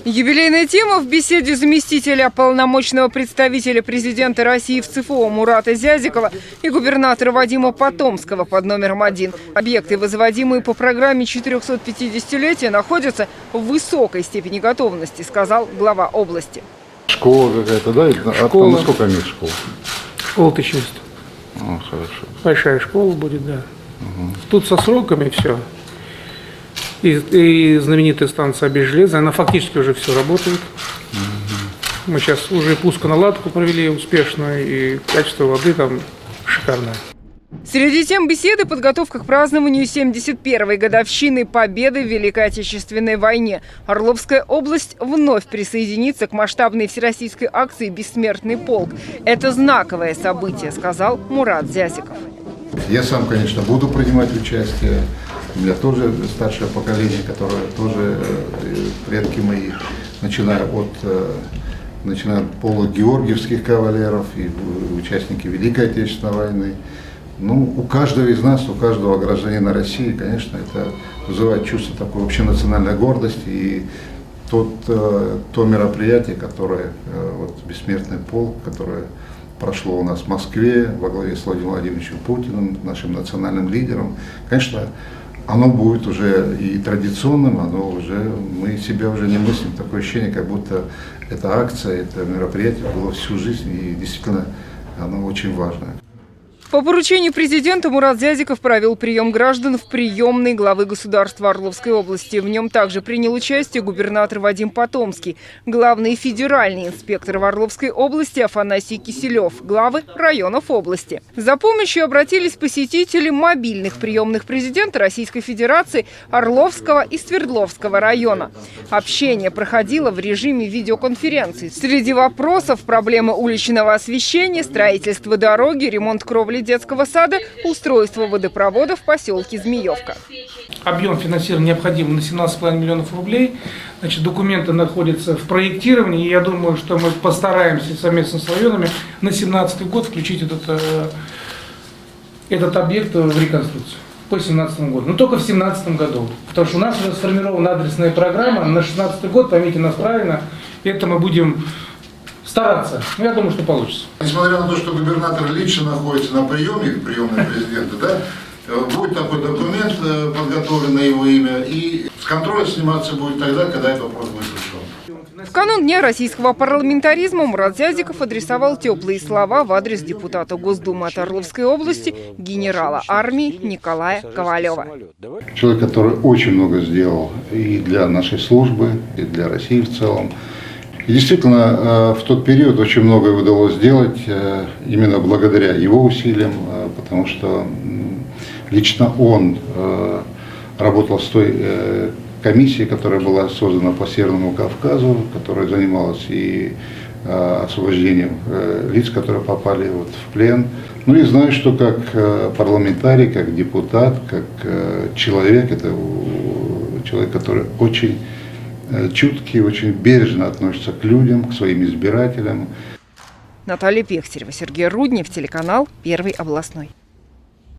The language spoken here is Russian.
Юбилейная тема в беседе заместителя полномочного представителя президента России в ЦФО Мурата Зязикова и губернатора Вадима Потомского под номером 1. Объекты, возводимые по программе 450-летия, находятся в высокой степени готовности, сказал глава области. Школа какая-то, да? Школа. Сколько мест школ? Школа 1100. Хорошо. Большая школа будет, да. Тут со сроками все. И знаменитая станция Объезджелезная, она фактически уже все работает. Мы сейчас уже пусконаладку провели успешно, и качество воды там шикарное. Среди тем беседы подготовка к празднованию 71-й годовщины Победы в Великой Отечественной войне. Орловская область вновь присоединится к масштабной всероссийской акции «Бессмертный полк». Это знаковое событие, сказал Мурат Зязиков. Я сам, конечно, буду принимать участие. У меня тоже старшее поколение, которое тоже предки мои, начиная от полугеоргиевских кавалеров и участники Великой Отечественной войны. Ну, у каждого из нас, у каждого гражданина России, конечно, это вызывает чувство такой общенациональной гордости. И то мероприятие, которое, «Бессмертный полк», которое прошло у нас в Москве во главе с Владимиром Владимировичем Путиным, нашим национальным лидером, конечно, оно будет уже и традиционным, мы себя уже не мыслим, такое ощущение, как будто эта акция, это мероприятие было всю жизнь, и действительно оно очень важное. По поручению президента Мурат Зязиков провел прием граждан в приемной главы государства Орловской области. В нем также принял участие губернатор Вадим Потомский, главный федеральный инспектор в Орловской области Афанасий Киселев, главы районов области. За помощью обратились посетители мобильных приемных президента Российской Федерации Орловского и Свердловского района. Общение проходило в режиме видеоконференции. Среди вопросов проблемы уличного освещения, строительство дороги, ремонт кровли детского сада, устройство водопровода в поселке Змеевка. Объем финансирования необходим на 17,5 миллионов рублей. Значит, документы находятся в проектировании. И я думаю, что мы постараемся совместно с районами на 2017 год включить этот объект в реконструкцию. По 2017 году. Но только в 2017 году. Потому что у нас уже сформирована адресная программа на 2016 год, поймите нас правильно, это мы будем стараться. Но я думаю, что получится. Несмотря на то, что губернатор лично находится на приемной президента, да, будет такой документ подготовлен на его имя, и с контроля сниматься будет тогда, когда этот вопрос будет решен. В канун Дня российского парламентаризма Мурат Зязиков адресовал теплые слова в адрес депутата Госдумы от Орловской области, генерала армии Николая Ковалева. Человек, который очень много сделал и для нашей службы, и для России в целом. И действительно, в тот период очень многое удалось сделать именно благодаря его усилиям, потому что лично он работал с той комиссией, которая была создана по Северному Кавказу, которая занималась и освобождением лиц, которые попали в плен. Ну и знаю, что как парламентарий, как депутат, как человек, это человек, который очень чуткий, очень бережно относится к людям, к своим избирателям. Наталья Пехтерева, Сергей Руднев, телеканал «Первый областной».